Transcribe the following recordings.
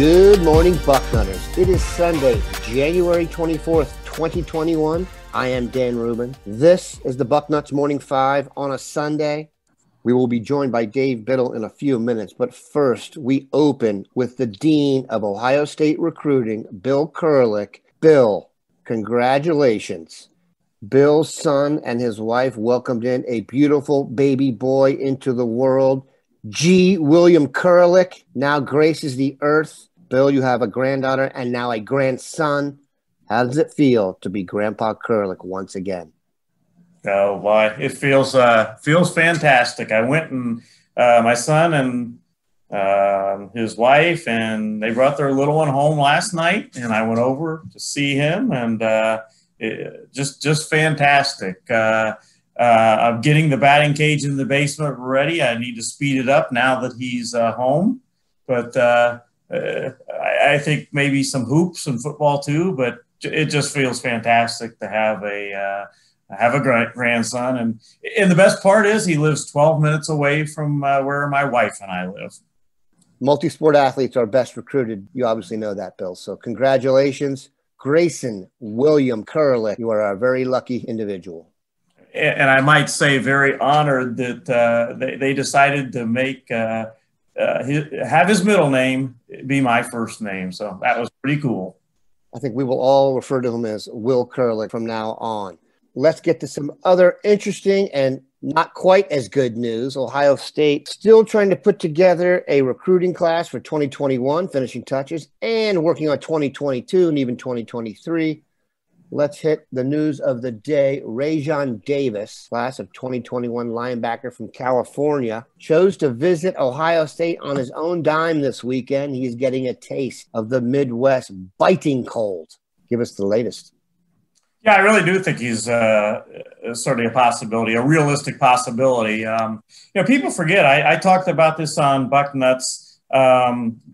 Good morning, Bucknutters. It is Sunday, January 24th, 2021. I am Dan Rubin. This is the Bucknuts Morning 5 on a Sunday. We will be joined by Dave Biddle in a few minutes, but first we open with the Dean of Ohio State Recruiting, Bill Kurelic. Bill, congratulations. Bill's son and his wife welcomed in a beautiful baby boy into the world. G. William Kurelic now graces the earth. Bill, you have a granddaughter and now a grandson. How does it feel to be Grandpa Kurelic once again? Oh, boy, it feels fantastic. I went and my son and his wife, and they brought their little one home last night, and I went over to see him, and just fantastic. I'm getting the batting cage in the basement ready. I need to speed it up now that he's home, but I think maybe some hoops and football too. But it just feels fantastic to have a grandson, and the best part is he lives 12 minutes away from where my wife and I live. Multi-sport athletes are best recruited. You obviously know that, Bill. So congratulations, Grayson William Kurelic. You are a very lucky individual. And I might say very honored that they decided to make have his middle name be my first name. So that was pretty cool. I think we will all refer to him as Will Kurelic from now on. Let's get to some other interesting and not quite as good news. Ohio State still trying to put together a recruiting class for 2021, finishing touches, and working on 2022 and even 2023. Let's hit the news of the day. Rajon Davis, class of 2021 linebacker from California, chose to visit Ohio State on his own dime this weekend. He's getting a taste of the Midwest biting cold. Give us the latest. Yeah, I really do think he's certainly a possibility, a realistic possibility. People forget. I talked about this on Bucknuts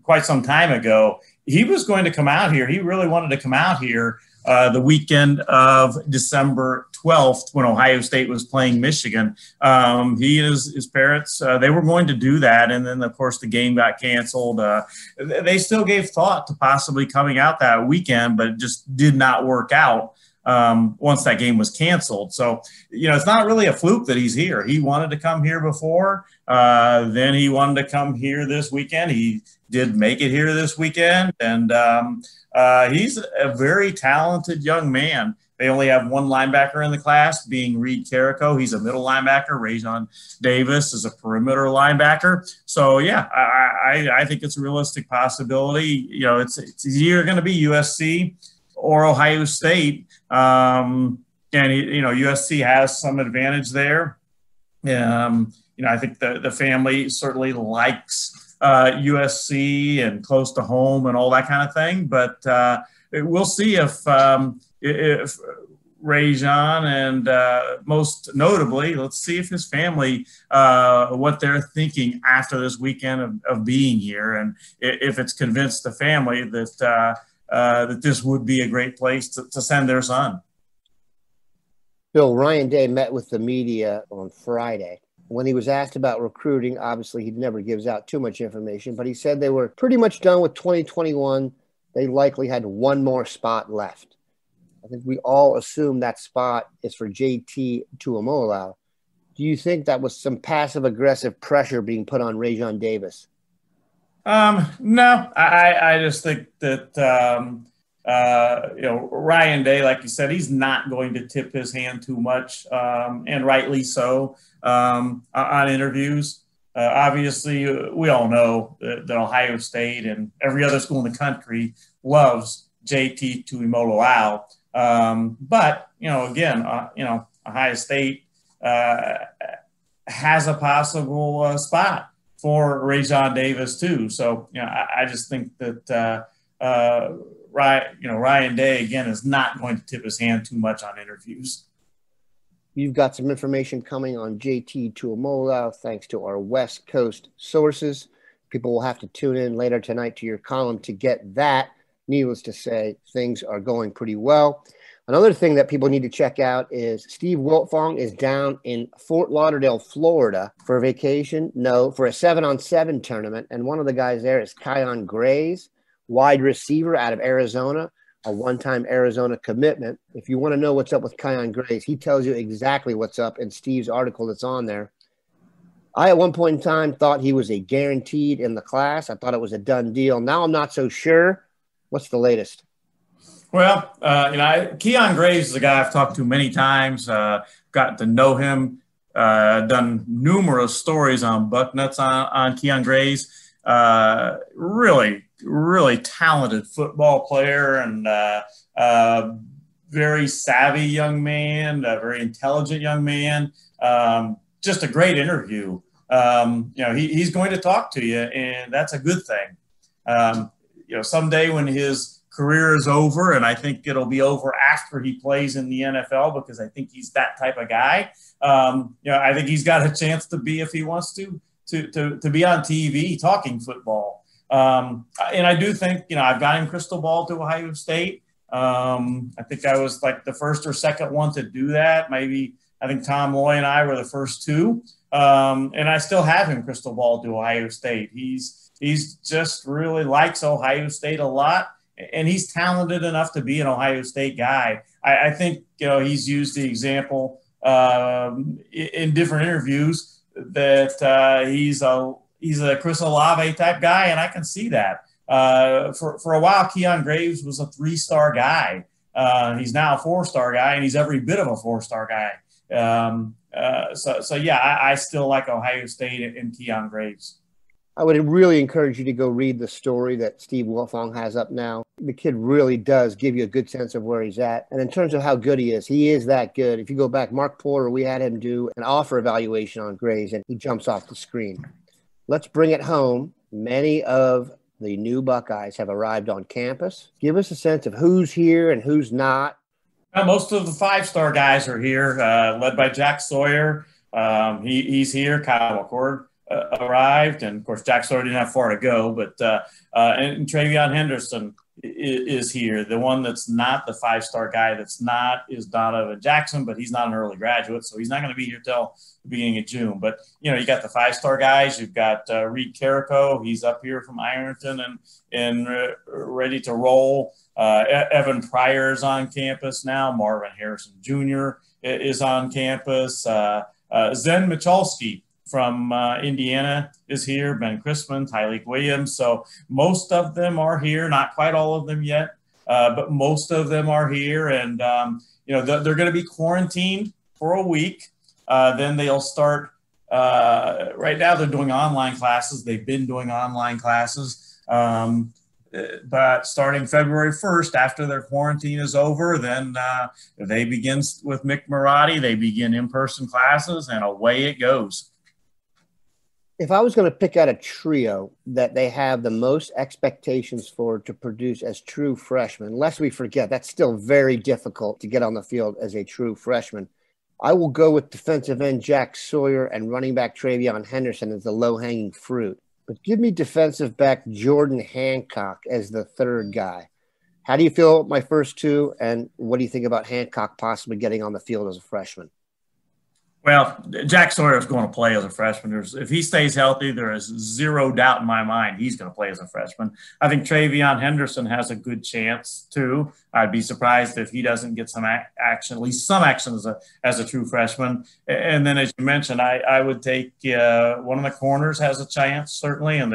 quite some time ago. He was going to come out here. He really wanted to come out here the weekend of December 12th when Ohio State was playing Michigan. He and his parents, they were going to do that. And then, of course, the game got canceled. They still gave thought to possibly coming out that weekend, but it just did not work out once that game was canceled. So, it's not really a fluke that he's here. He wanted to come here before. Then he wanted to come here this weekend. He did make it here this weekend. And he's a very talented young man. They only have one linebacker in the class, being Reed Carrico. He's a middle linebacker. Rajon Davis is a perimeter linebacker. So, yeah, I think it's a realistic possibility. It's either going to be USC or Ohio State. And USC has some advantage there. I think the family certainly likes USC and close to home and all that kind of thing. But we'll see if Rajon and most notably, let's see if his family, what they're thinking after this weekend of being here, and if it's convinced the family that this would be a great place to send their son. Bill, Ryan Day met with the media on Friday. When he was asked about recruiting, obviously he never gives out too much information, but he said they were pretty much done with 2021. They likely had one more spot left. I think we all assume that spot is for JT Tuimoloau. Do you think that was some passive-aggressive pressure being put on Rajon Davis? No, I just think that, Ryan Day, like you said, he's not going to tip his hand too much, and rightly so, on interviews. Obviously, we all know that Ohio State and every other school in the country loves JT Tuimoloau. But, again, Ohio State has a possible spot for Rajon Davis too. So, I just think that Ryan Day, again, is not going to tip his hand too much on interviews. You've got some information coming on JT Tuimoloau thanks to our West Coast sources. People will have to tune in later tonight to your column to get that. Needless to say, things are going pretty well. Another thing that people need to check out is Steve Wiltfong is down in Fort Lauderdale, Florida for a vacation. No, for a 7-on-7 tournament. And one of the guys there is Kion Grays. wide receiver out of Arizona, a one-time Arizona commitment. If you want to know what's up with Keon Graves, he tells you exactly what's up in Steve's article that's on there. I, at one point in time, thought he was a guaranteed in the class. I thought it was a done deal. Now I'm not so sure. What's the latest? Well, Keon Graves is a guy I've talked to many times, got to know him, done numerous stories on Bucknuts on Keon Graves. Really, really talented football player and very savvy young man, a very intelligent young man. Just a great interview. He's going to talk to you, and that's a good thing. Someday when his career is over, and I think it'll be over after he plays in the NFL, because I think he's that type of guy. I think he's got a chance to be, if he wants to be on TV talking football. And I do think, I've got him crystal ball to Ohio State. I think I was like the first or second one to do that. Maybe I think Tom Loy and I were the first two. And I still have him crystal ball to Ohio State. He's just really likes Ohio State a lot, and he's talented enough to be an Ohio State guy. I think, he's used the example in different interviews that he's a Chris Olave type guy, and I can see that. For a while, Keon Graves was a 3-star guy. He's now a 4-star guy, and he's every bit of a 4-star guy. I still like Ohio State and Keon Graves. I would really encourage you to go read the story that Steve Wilfong has up now. The kid really does give you a good sense of where he's at. And in terms of how good he is that good. If you go back, Mark Porter, we had him do an offer evaluation on Graves, and he jumps off the screen. Let's bring it home. Many of the new Buckeyes have arrived on campus. Give us a sense of who's here and who's not. Most of the 5-star guys are here, led by Jack Sawyer. He's here. Kyle McCord arrived, and of course Jack Sawyer didn't have far to go, but and Travion Henderson is here. The one that's not the 5-star guy is Donovan Jackson, but he's not an early graduate, so he's not going to be here till the beginning of June. But you got the 5-star guys. You've got Reed Carrico. He's up here from Ironton and ready to roll. Evan Pryor's on campus now. Marvin Harrison Jr. is on campus. Zen Michalski from Indiana is here. Ben Chrisman, Tyleek Williams. So most of them are here. Not quite all of them yet, but most of them are here. And, they're going to be quarantined for a week. Then they'll start. Right now they're doing online classes. They've been doing online classes. But starting February 1st, after their quarantine is over, then they begin with Mick Marotti. They begin in-person classes, and away it goes. If I was going to pick out a trio that they have the most expectations for to produce as true freshmen, lest we forget, that's still very difficult to get on the field as a true freshman, I will go with defensive end Jack Sawyer and running back Travion Henderson as the low-hanging fruit. But give me defensive back Jordan Hancock as the third guy. How do you feel about my first two, and what do you think about Hancock possibly getting on the field as a freshman? Well, Jack Sawyer is going to play as a freshman. If he stays healthy, there is zero doubt in my mind he's going to play as a freshman. I think Travion Henderson has a good chance, too. I'd be surprised if he doesn't get some action, at least some action as a true freshman. And then, as you mentioned, I would take one of the corners has a chance, certainly, and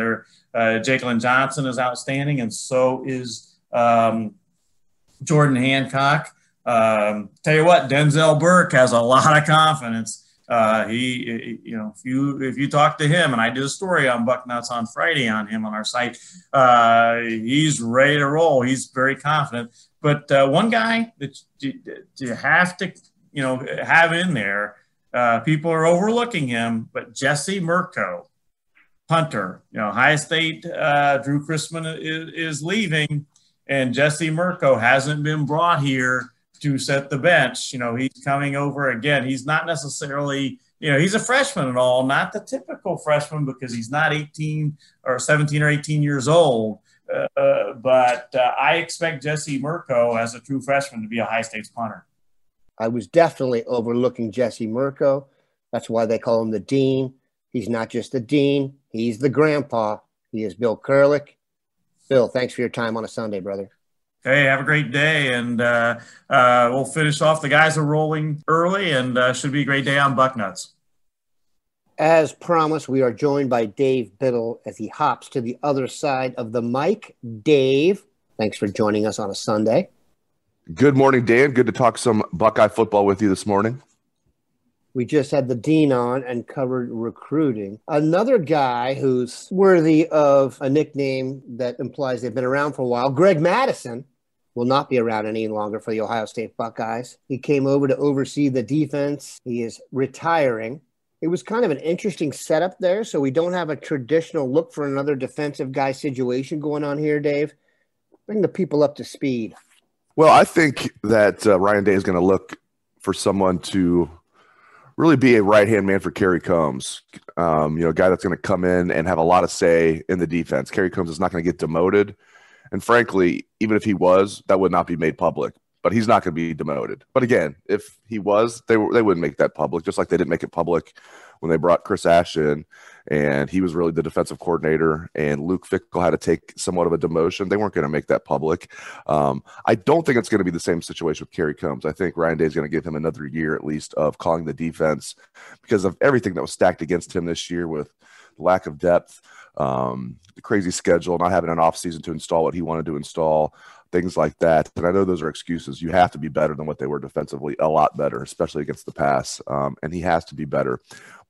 Jacqueline Johnson is outstanding, and so is Jordan Hancock. Tell you what, Denzel Burke has a lot of confidence. If you talk to him, and I did a story on Bucknuts on Friday on him on our site, he's ready to roll. He's very confident. But one guy that you have to, have in there, people are overlooking him, but Jesse Murko, punter, Ohio State, Drew Chrisman is leaving, and Jesse Murko hasn't been brought here to set the bench. He's coming over again. He's not necessarily, he's a freshman and all, not the typical freshman because he's not 18 or 17 or 18 years old. But I expect Jesse Murko as a true freshman to be Ohio State's punter. I was definitely overlooking Jesse Murko. That's why they call him the dean. He's not just the dean. He's the grandpa. He is Bill Kurelic. Bill, thanks for your time on a Sunday, brother. Hey, have a great day, and we'll finish off. The guys are rolling early, and should be a great day on Bucknuts. As promised, we are joined by Dave Biddle as he hops to the other side of the mic. Dave, thanks for joining us on a Sunday. Good morning, Dan. Good to talk some Buckeye football with you this morning. We just had the Dean on and covered recruiting. Another guy who's worthy of a nickname that implies they've been around for a while, Greg Mattison, will not be around any longer for the Ohio State Buckeyes. He came over to oversee the defense. He is retiring. It was kind of an interesting setup there, so we don't have a traditional look for another defensive guy situation going on here, Dave. Bring the people up to speed. Well, I think that Ryan Day is going to look for someone to really be a right-hand man for Kerry Combs, a guy that's going to come in and have a lot of say in the defense. Kerry Combs is not going to get demoted. And frankly, even if he was, that would not be made public. But he's not going to be demoted. But again, if he was, they wouldn't make that public, just like they didn't make it public when they brought Chris Ash in, and he was really the defensive coordinator, and Luke Fickell had to take somewhat of a demotion. They weren't going to make that public. I don't think it's going to be the same situation with Kerry Combs. I think Ryan Day is going to give him another year at least of calling the defense because of everything that was stacked against him this year with lack of depth, the crazy schedule, not having an offseason to install what he wanted to install, things like that. And I know those are excuses. You have to be better than what they were defensively, a lot better, especially against the pass. And he has to be better.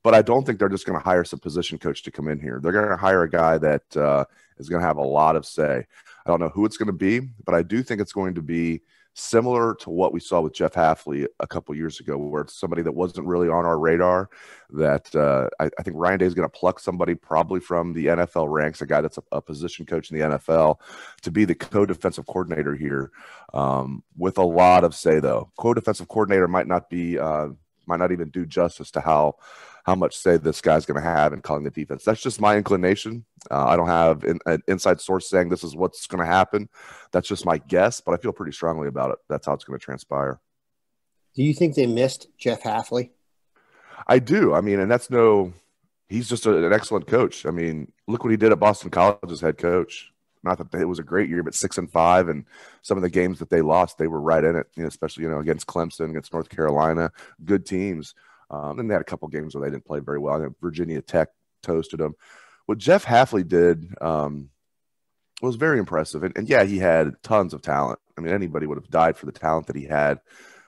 But I don't think they're just going to hire some position coach to come in here. They're going to hire a guy that is going to have a lot of say. I don't know who it's going to be, but I do think it's going to be similar to what we saw with Jeff Hafley a couple years ago, where it's somebody that wasn't really on our radar, that I think Ryan Day is going to pluck somebody probably from the NFL ranks, a guy that's a position coach in the NFL, to be the co-defensive coordinator here, with a lot of say, though. Co-defensive coordinator might not even do justice to how much say this guy's going to have in calling the defense. That's just my inclination. I don't have an inside source saying this is what's going to happen. That's just my guess, but I feel pretty strongly about it. That's how it's going to transpire. Do you think they missed Jeff Hafley? I do. I mean, and he's just an excellent coach. I mean, look what he did at Boston College as head coach. Not that it was a great year, but 6-5, and some of the games that they lost, they were right in it, especially, against Clemson, against North Carolina, good teams. Then they had a couple games where they didn't play very well. I think Virginia Tech toasted them. What Jeff Hafley did was very impressive. And yeah, he had tons of talent. I mean, anybody would have died for the talent that he had.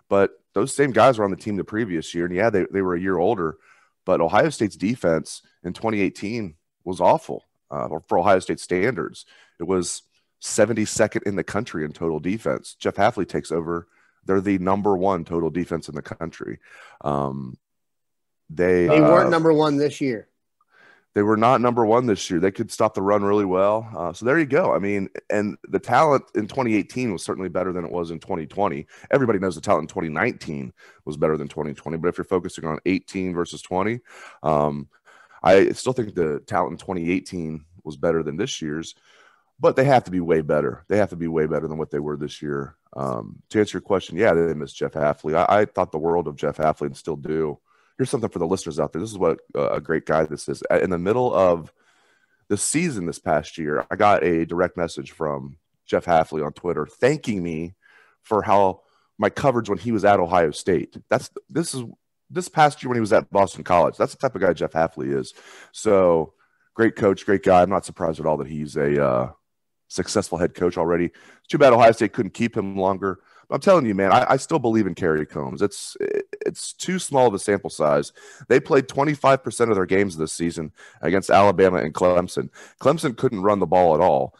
But those same guys were on the team the previous year. And yeah, they were a year older. But Ohio State's defense in 2018 was awful for Ohio State standards. It was 72nd in the country in total defense. Jeff Hafley takes over. They're the number one total defense in the country. They weren't number one this year. They were not number one this year. They could stop the run really well. So there you go. I mean, and the talent in 2018 was certainly better than it was in 2020. Everybody knows the talent in 2019 was better than 2020. But if you're focusing on 18 versus 20, I still think the talent in 2018 was better than this year's. But they have to be way better. They have to be way better than what they were this year. To answer your question, yeah, they missed Jeff Hafley. I thought the world of Jeff Hafley and still do. Here's something for the listeners out there. This is what a great guy this is. In the middle of the season this past year, I got a direct message from Jeff Hafley on Twitter thanking me for how my coverage when he was at Ohio State. This past year when he was at Boston College. That's the type of guy Jeff Hafley is. So great coach, great guy. I'm not surprised at all that he's a successful head coach already. It's too bad Ohio State couldn't keep him longer. But I'm telling you, man, I still believe in Kerry Combs. It's too small of a sample size. They played 25% of their games this season against Alabama and Clemson. Clemson couldn't run the ball at all.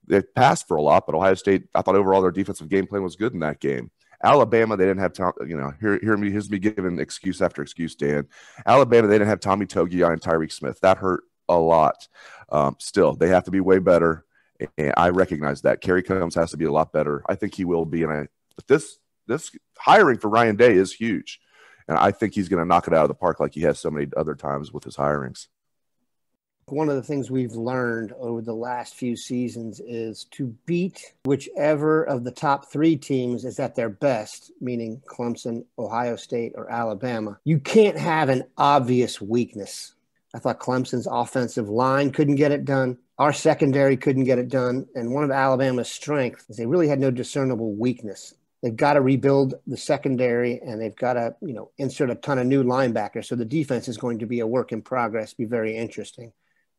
They passed for a lot, but Ohio State, I thought overall their defensive game plan was good in that game. Alabama, they didn't have time. Here's me giving excuse after excuse, Dan. Alabama, they didn't have Tommy Togiai and Tyreek Smith. That hurt a lot. Still, they have to be way better. And I recognize that. Kerry Combs has to be a lot better. I think he will be. But this hiring for Ryan Day is huge. And I think he's going to knock it out of the park like he has so many other times with his hirings. One of the things we've learned over the last few seasons is to beat whichever of the top three teams is at their best, meaning Clemson, Ohio State, or Alabama. You can't have an obvious weakness. I thought Clemson's offensive line couldn't get it done. Our secondary couldn't get it done. And one of Alabama's strengths is they really had no discernible weakness. They've got to rebuild the secondary, and they've got to, insert a ton of new linebackers. So the defense is going to be a work in progress, be very interesting.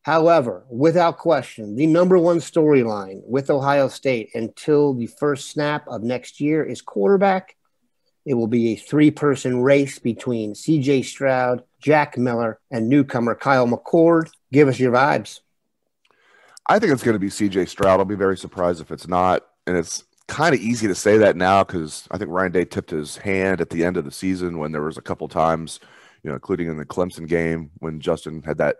However, without question, the number one storyline with Ohio State until the first snap of next year is quarterback. It will be a three-person race between C.J. Stroud, Jack Miller, and newcomer Kyle McCord. Give us your vibes. I think it's going to be C.J. Stroud. I'll be very surprised if it's not. And it's kind of easy to say that now because I think Ryan Day tipped his hand at the end of the season when there was a couple times, including in the Clemson game when Justin had that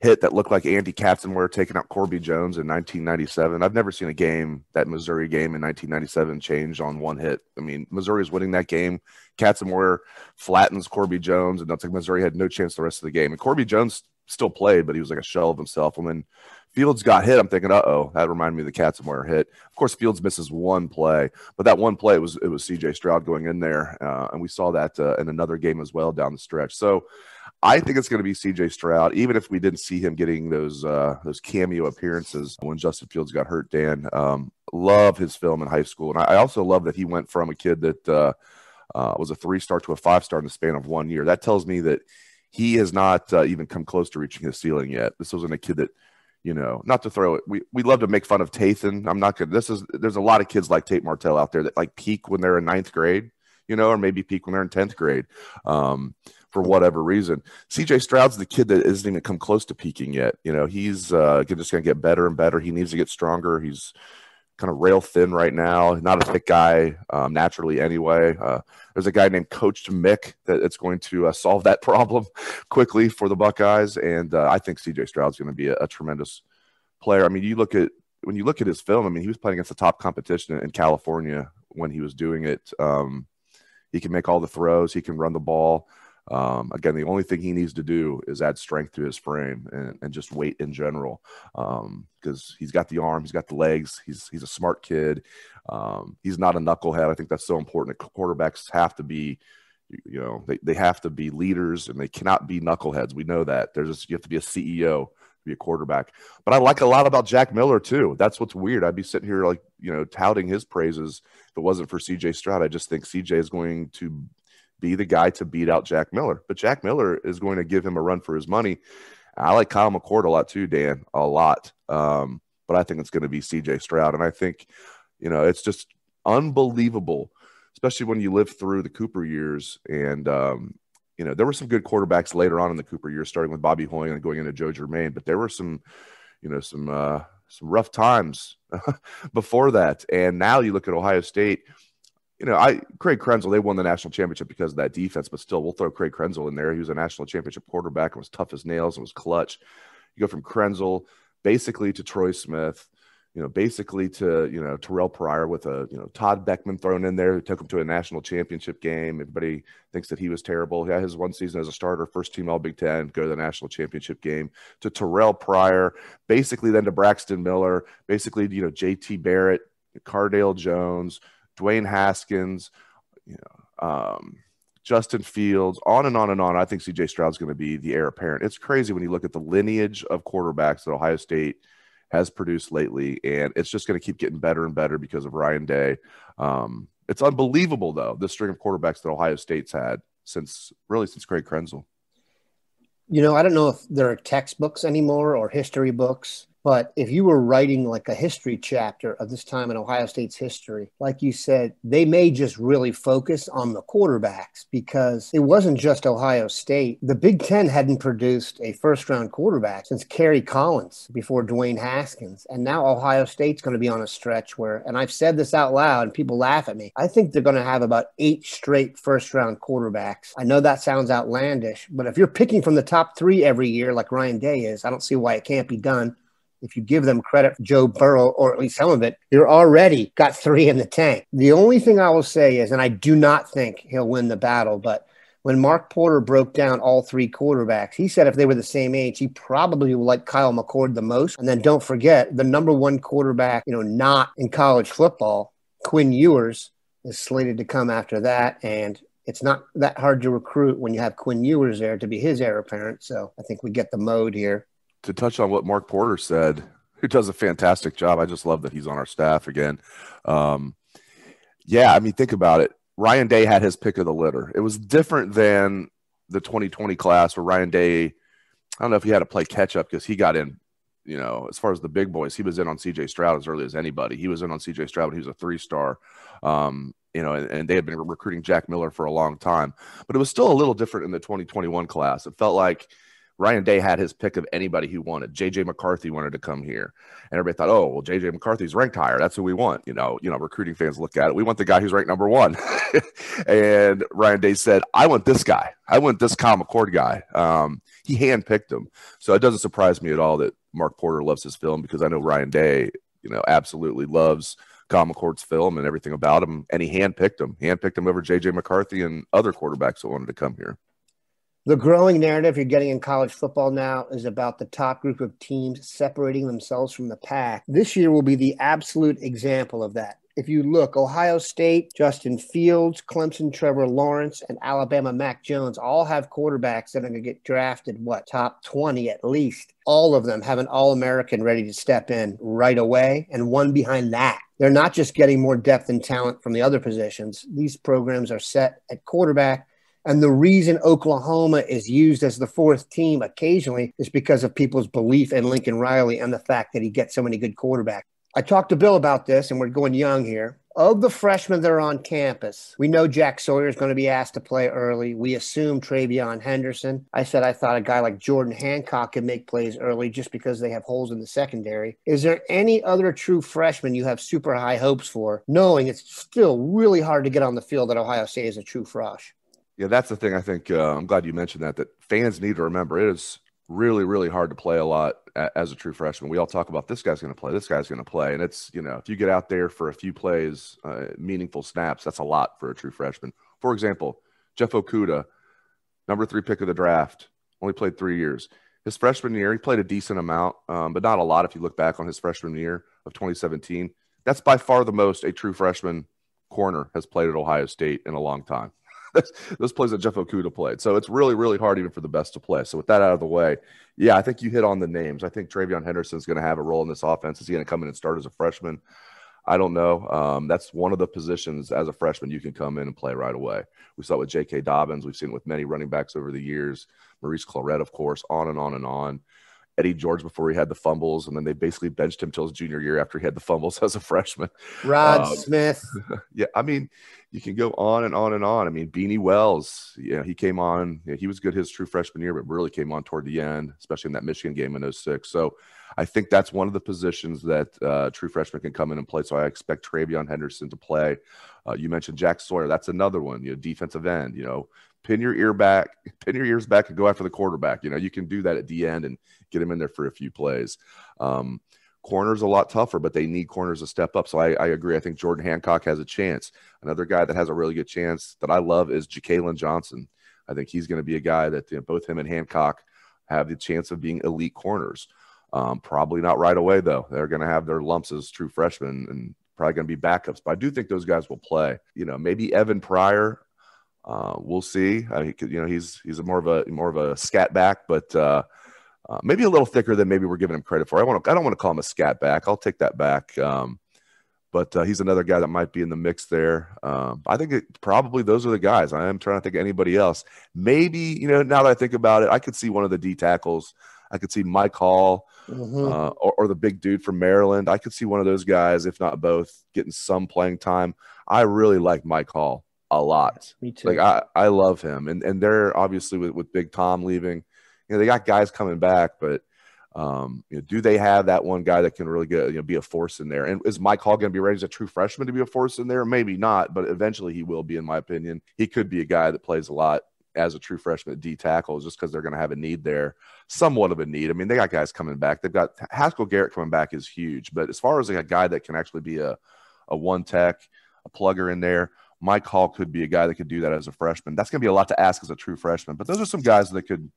hit that looked like Andy Katzenmoyer taking out Corby Jones in 1997. I've never seen a game, that Missouri game in 1997, change on one hit. I mean, Missouri is winning that game. Katzenmoyer flattens Corby Jones, and that's like Missouri had no chance the rest of the game. And Corby Jones still played, but he was like a shell of himself. And when Fields got hit, I'm thinking, that reminded me of the Katzenmoyer hit. Of course, Fields misses one play, but that one play, it was C.J. Stroud going in there, and we saw that in another game as well down the stretch. So I think it's going to be C.J. Stroud, even if we didn't see him getting those cameo appearances when Justin Fields got hurt, Dan. Love his film in high school. And I also love that he went from a kid that was a 3-star to a 5-star in the span of 1 year. That tells me that he has not even come close to reaching his ceiling yet. This wasn't a kid that, not to throw it. We love to make fun of Tathan. I'm not good. There's a lot of kids like Tate Martell out there that like peak when they're in 9th grade, or maybe peak when they're in 10th grade. For whatever reason. C.J. Stroud's the kid that isn't even come close to peaking yet. He's just going to get better and better. He needs to get stronger. He's kind of rail thin right now. Not a thick guy naturally anyway. There's a guy named Coach Mick that's going to solve that problem quickly for the Buckeyes. And I think C.J. Stroud's going to be a tremendous player. I mean, when you look at his film, I mean, he was playing against the top competition in California when he was doing it. He can make all the throws. He can run the ball. Again, the only thing he needs to do is add strength to his frame and just weight in general, because he's got the arm, he's got the legs, he's a smart kid. He's not a knucklehead. I think that's so important. Quarterbacks have to be, they have to be leaders, and they cannot be knuckleheads. We know that. You have to be a CEO to be a quarterback. But I like a lot about Jack Miller too. That's what's weird. I'd be sitting here like, touting his praises if it wasn't for C.J. Stroud. I just think C.J. is going to be the guy to beat out Jack Miller. But Jack Miller is going to give him a run for his money. I like Kyle McCord a lot too, Dan, a lot. But I think it's going to be C.J. Stroud. And I think, it's just unbelievable, especially when you live through the Cooper years. And, there were some good quarterbacks later on in the Cooper years, starting with Bobby Hoying and going into Joe Germain. But there were some rough times before that. And now you look at Ohio State. Craig Krenzel, they won the national championship because of that defense, but still, we'll throw Craig Krenzel in there. He was a national championship quarterback and was tough as nails and was clutch. You go from Krenzel basically to Troy Smith, basically to, Terrell Pryor with Todd Beckman thrown in there who took him to a national championship game. Everybody thinks that he was terrible. He had his one season as a starter, first team All Big Ten, go to the national championship game, to Terrell Pryor, basically then to Braxton Miller, basically, J.T. Barrett, Cardale Jones, Dwayne Haskins, Justin Fields, on and on and on. I think C.J. Stroud's going to be the heir apparent. It's crazy when you look at the lineage of quarterbacks that Ohio State has produced lately, and it's just going to keep getting better and better because of Ryan Day. It's unbelievable, though, the string of quarterbacks that Ohio State's had since Craig Krenzel. I don't know if there are textbooks anymore or history books, but if you were writing like a history chapter of this time in Ohio State's history, like you said, they may just really focus on the quarterbacks because it wasn't just Ohio State. The Big Ten hadn't produced a first-round quarterback since Kerry Collins before Dwayne Haskins. And now Ohio State's going to be on a stretch where, and I've said this out loud and people laugh at me, I think they're going to have about 8 straight first-round quarterbacks. I know that sounds outlandish, but if you're picking from the top 3 every year like Ryan Day is, I don't see why it can't be done. If you give them credit for Joe Burrow, or at least some of it, you're already got 3 in the tank. The only thing I will say is, and I do not think he'll win the battle, but when Mark Porter broke down all 3 quarterbacks, he said if they were the same age, he probably would like Kyle McCord the most. And then don't forget, the number 1 quarterback, not in college football, Quinn Ewers, is slated to come after that. And it's not that hard to recruit when you have Quinn Ewers there to be his heir apparent. So I think we get the mode here. To touch on what Mark Porter said, who does a fantastic job. I just love that he's on our staff again. Yeah, I mean, think about it. Ryan Day had his pick of the litter. It was different than the 2020 class where Ryan Day, I don't know if he had to play catch up because he got in, as far as the big boys, he was in on CJ Stroud as early as anybody. He was in on CJ Stroud when he was a 3-star. And they had been recruiting Jack Miller for a long time. But it was still a little different in the 2021 class. It felt like Ryan Day had his pick of anybody he wanted. J.J. McCarthy wanted to come here. And everybody thought, oh, well, J.J. McCarthy's ranked higher. That's who we want. Recruiting fans look at it. We want the guy who's ranked number 1. And Ryan Day said, I want this guy. I want this Kyle McCord guy. He handpicked him. So it doesn't surprise me at all that Mark Porter loves his film, because I know Ryan Day, absolutely loves Kyle McCord's film and everything about him. And he handpicked him over J.J. McCarthy and other quarterbacks that wanted to come here. The growing narrative you're getting in college football now is about the top group of teams separating themselves from the pack. This year will be the absolute example of that. If you look, Ohio State, Justin Fields, Clemson, Trevor Lawrence, and Alabama, Mac Jones all have quarterbacks that are going to get drafted, top 20 at least. All of them have an All-American ready to step in right away, and one behind that. They're not just getting more depth and talent from the other positions. These programs are set at quarterback. And the reason Oklahoma is used as the 4th team occasionally is because of people's belief in Lincoln Riley and the fact that he gets so many good quarterbacks. I talked to Bill about this, and we're going young here. Of the freshmen that are on campus, we know Jack Sawyer is going to be asked to play early. We assume Travion Henderson. I said I thought a guy like Jordan Hancock could make plays early just because they have holes in the secondary. Is there any other true freshman you have super high hopes for, knowing it's still really hard to get on the field at Ohio State as a true frosh? Yeah, that's the thing. I think I'm glad you mentioned that fans need to remember. It is really, really hard to play a lot as a true freshman. We all talk about this guy's going to play, this guy's going to play. And it's, if you get out there for a few plays, meaningful snaps, that's a lot for a true freshman. For example, Jeff Okudah, number 3 pick of the draft, only played 3 years. His freshman year, he played a decent amount, but not a lot if you look back on his freshman year of 2017. That's by far the most a true freshman corner has played at Ohio State in a long time. Those plays that Jeff Okudah played. So it's really, really hard even for the best to play. So with that out of the way, yeah, I think you hit on the names. I think Travion Henderson is going to have a role in this offense. Is he going to come in and start as a freshman? I don't know. That's one of the positions as a freshman you can come in and play right away. We saw it with J.K. Dobbins. We've seen it with many running backs over the years. Maurice Clarett, of course, on and on and on. Eddie George before he had the fumbles, and then they basically benched him till his junior year after he had the fumbles as a freshman. Rod Smith. Yeah, I mean, you can go on and on and on. I mean, Beanie Wells, he came on. He was good his true freshman year, but really came on toward the end, especially in that Michigan game in 2006. So I think that's one of the positions that true freshmen can come in and play. So I expect Travion Henderson to play. You mentioned Jack Sawyer. That's another one, defensive end, pin your ears back and go after the quarterback. You can do that at the end and get him in there for a few plays. Corners a lot tougher, but they need corners to step up. So I agree. I think Jordan Hancock has a chance. Another guy that has a really good chance that I love is Ja'Kalen Johnson. I think he's going to be a guy that both him and Hancock have the chance of being elite corners. Probably not right away, though. They're going to have their lumps as true freshmen and probably going to be backups. But I do think those guys will play. Maybe Evan Pryor. We'll see. He's a more of a scat back, but maybe a little thicker than maybe we're giving him credit for. I don't want to call him a scat back. I'll take that back. But he's another guy that might be in the mix there. I think probably those are the guys. I am trying to think of anybody else. Maybe, now that I think about it, I could see one of the D tackles. I could see Mike Hall or the big dude from Maryland. I could see one of those guys, if not both, getting some playing time. I really like Mike Hall a lot. Me too. I love him. And they're obviously with Big Tom leaving, they got guys coming back, but do they have that one guy that can really get, be a force in there? And is Mike Hall going to be ready as a true freshman to be a force in there? Maybe not, but eventually he will be, in my opinion. He could be a guy that plays a lot as a true freshman at D tackle, just because they're going to have a need there, somewhat of a need. I mean, they got guys coming back. They've got Haskell Garrett coming back is huge, but as far as a guy that can actually be a one tech, a plugger in there, Mike Hall could be a guy that could do that as a freshman. That's going to be a lot to ask as a true freshman, but those are some guys that could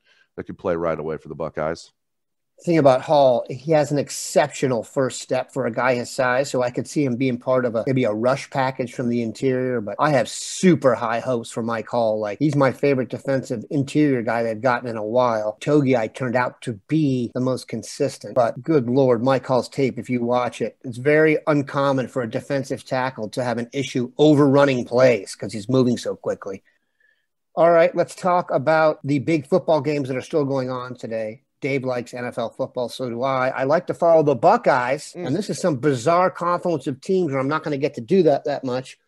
play right away for the Buckeyes. Thing about Hall, he has an exceptional first step for a guy his size, so I could see him being part of maybe a rush package from the interior, but I have super high hopes for Mike Hall. Like, he's my favorite defensive interior guy they've gotten in a while. Togi turned out to be the most consistent, but good Lord, Mike Hall's tape, if you watch it, it's very uncommon for a defensive tackle to have an issue overrunning plays because he's moving so quickly. All right, let's talk about the big football games that are still going on today. Dave likes NFL football, so do I. I like to follow the Buckeyes, and this is some bizarre confluence of teams where I'm not going to get to do that much.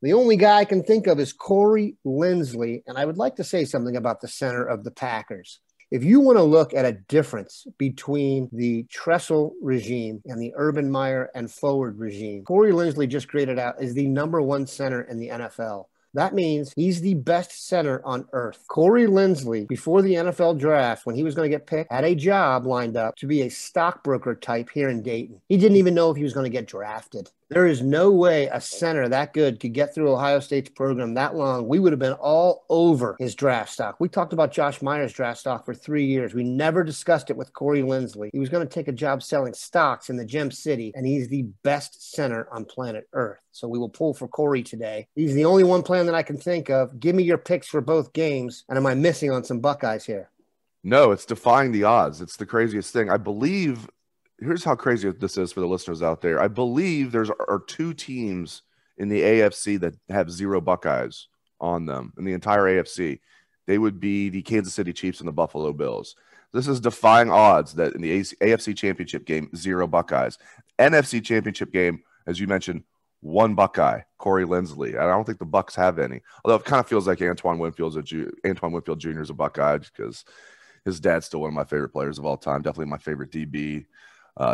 The only guy I can think of is Corey Linsley, and I would like to say something about the center of the Packers. If you want to look at a difference between the Tressel regime and the Urban Meyer and Forward regime, Corey Linsley just graded out as the #1 center in the NFL. That means he's the best center on earth. Corey Linsley, before the NFL draft, when he was going to get picked, had a job lined up to be a stockbroker type here in Dayton. He didn't even know if he was going to get drafted. There is no way a center that good could get through Ohio State's program that long. We would have been all over his draft stock. We talked about Josh Myers' draft stock for 3 years. We never discussed it with Corey Linsley. He was going to take a job selling stocks in the Gem City, and he's the best center on planet Earth. So we will pull for Corey today. He's the only one plan that I can think of. Give me your picks for both games, and am I missing on some Buckeyes here? No, it's defying the odds. It's the craziest thing. I believe – here's how crazy this is for the listeners out there. I believe there are 2 teams in the AFC that have 0 Buckeyes on them in the entire AFC. They would be the Kansas City Chiefs and the Buffalo Bills. This is defying odds that in the AFC Championship game, 0 Buckeyes. NFC Championship game, as you mentioned, 1 Buckeye, Corey Linsley. I don't think the Bucks have any. Although it kind of feels like Antoine Winfield Jr. is a Buckeye because his dad's still one of my favorite players of all time. Definitely my favorite DB.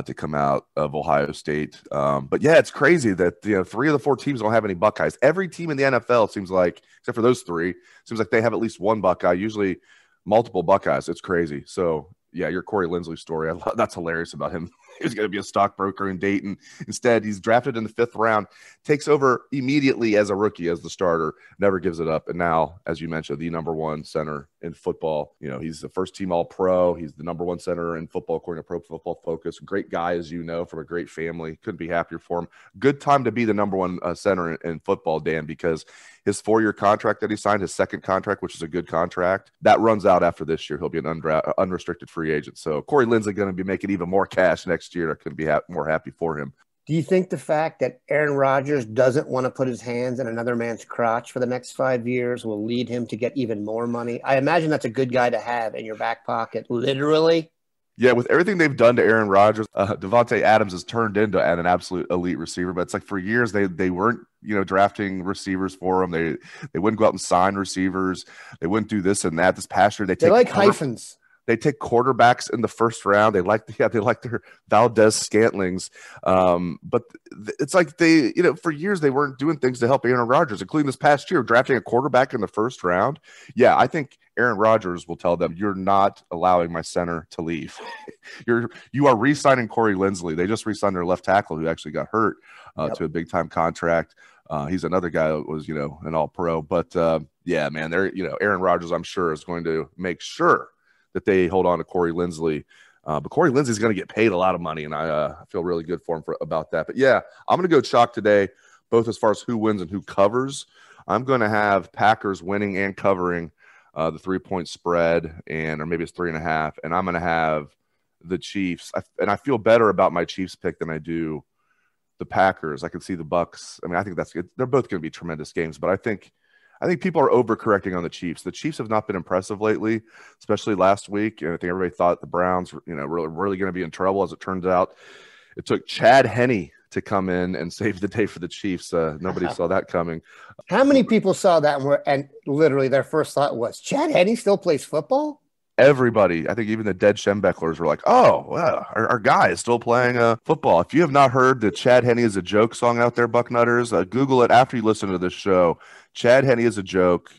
To come out of Ohio State. But yeah, it's crazy that 3 of the 4 teams don't have any Buckeyes. Every team in the NFL seems like, except for those 3, seems like they have at least 1 Buckeye, usually multiple Buckeyes. It's crazy. So yeah, your Corey Linsley story, that's hilarious about him. He was going to be a stockbroker in Dayton. Instead, he's drafted in the 5th round, takes over immediately as a rookie, as the starter, never gives it up. And now, as you mentioned, the #1 center in football. He's the first team All-Pro. He's the #1 center in football, according to Pro Football Focus. Great guy, as you know, from a great family. Couldn't be happier for him. Good time to be the #1 center in football, Dan, because his 4-year contract that he signed, his second contract, which is a good contract, that runs out after this year. He'll be an unrestricted free agent. So Corey Linsley going to be making even more cash next year. I couldn't be more happy for him. Do you think the fact that Aaron Rodgers doesn't want to put his hands in another man's crotch for the next 5 years will lead him to get even more money? I imagine that's a good guy to have in your back pocket, literally. Yeah, with everything they've done to Aaron Rodgers, Devontae Adams has turned into an absolute elite receiver. But it's like for years they weren't drafting receivers for him. They wouldn't go out and sign receivers. They wouldn't do this and that. This past year they like hyphens. They take quarterbacks in the 1st round. They like their Valdez Scantlings. But it's like for years they weren't doing things to help Aaron Rodgers, including this past year, drafting a quarterback in the 1st round. Yeah, I think Aaron Rodgers will tell them, you're not allowing my center to leave. You are re-signing Corey Linsley. They just re-signed their left tackle who actually got hurt to a big-time contract. He's another guy that was, an all-pro. But, yeah, man, Aaron Rodgers, I'm sure, is going to make sure that they hold on to Corey Linsley. But Corey Linsley's going to get paid a lot of money, and I feel really good for him about that. But, yeah, I'm going to go chalk today, both as far as who wins and who covers. I'm going to have Packers winning and covering the 3-point spread, or maybe it's 3.5, and I'm going to have the Chiefs. I feel better about my Chiefs pick than I do the Packers. I can see the Bucks. I mean, I think that's good. They're both going to be tremendous games, but I think people are overcorrecting on the Chiefs. The Chiefs have not been impressive lately, especially last week. And I think everybody thought the Browns, really going to be in trouble. As it turns out, it took Chad Henne to come in and save the day for the Chiefs. Nobody saw that coming. How many people saw that and literally their first thought was, Chad Henne still plays football? Everybody, I think even the dead Schembechlers were like, oh, wow, our guy is still playing football. If you have not heard the Chad Henne is a joke song out there, Bucknutters, Google it after you listen to this show. Chad Henne is a joke,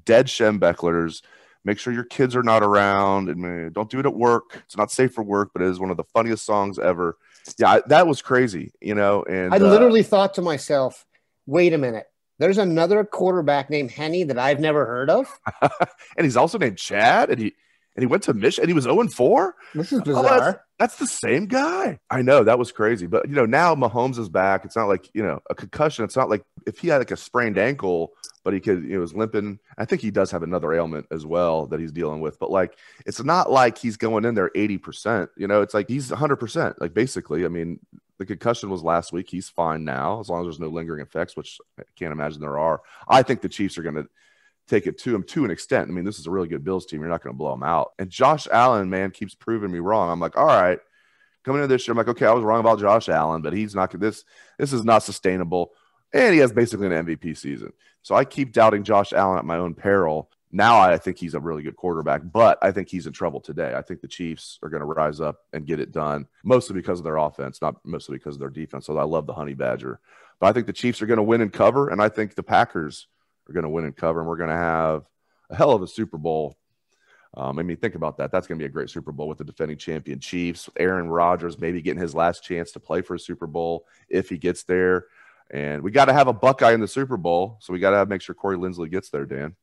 dead Schembechlers. Make sure your kids are not around, and don't do it at work. It's not safe for work, but it is one of the funniest songs ever. Yeah, that was crazy, and I literally thought to myself, wait a minute. There's another quarterback named Henne that I've never heard of. And he's also named Chad, and and he went to Michigan, and he was 0-4? This is bizarre. That's the same guy. I know, that was crazy. But, now Mahomes is back. It's not like, a concussion. It's not like if he had like a sprained ankle, but he could, was limping. I think he does have another ailment as well that he's dealing with. But, like, it's not like he's going in there 80%. It's like he's 100%. Like, basically, I mean, the concussion was last week. He's fine now, as long as there's no lingering effects, which I can't imagine there are. I think the Chiefs are going to take it to him to an extent. I mean, this is a really good Bills team. You're not going to blow them out. And Josh Allen, man, keeps proving me wrong. I'm like, all right, coming into this year, I'm like, okay, I was wrong about Josh Allen, but he's not – this is not sustainable. And he has basically an MVP season. So I keep doubting Josh Allen at my own peril. Now I think he's a really good quarterback, but I think he's in trouble today. I think the Chiefs are going to rise up and get it done, mostly because of their offense, not mostly because of their defense. So I love the Honey Badger. But I think the Chiefs are going to win and cover, and I think the Packers are going to win and cover, and we're going to have a hell of a Super Bowl. I mean, think about that. That's going to be a great Super Bowl with the defending champion Chiefs, with Aaron Rodgers maybe getting his last chance to play for a Super Bowl if he gets there. And we got to have a Buckeye in the Super Bowl, so we got to make sure Corey Linsley gets there, Dan.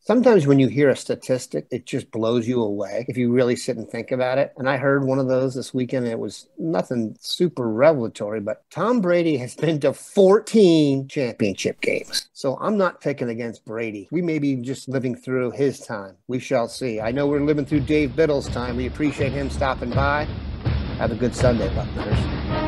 Sometimes when you hear a statistic, it just blows you away if you really sit and think about it. And I heard one of those this weekend, and it was nothing super revelatory, but Tom Brady has been to 14 championship games. So I'm not picking against Brady. We may be just living through his time. We shall see. I know we're living through Dave Biddle's time. We appreciate him stopping by. Have a good Sunday, Bucknutters.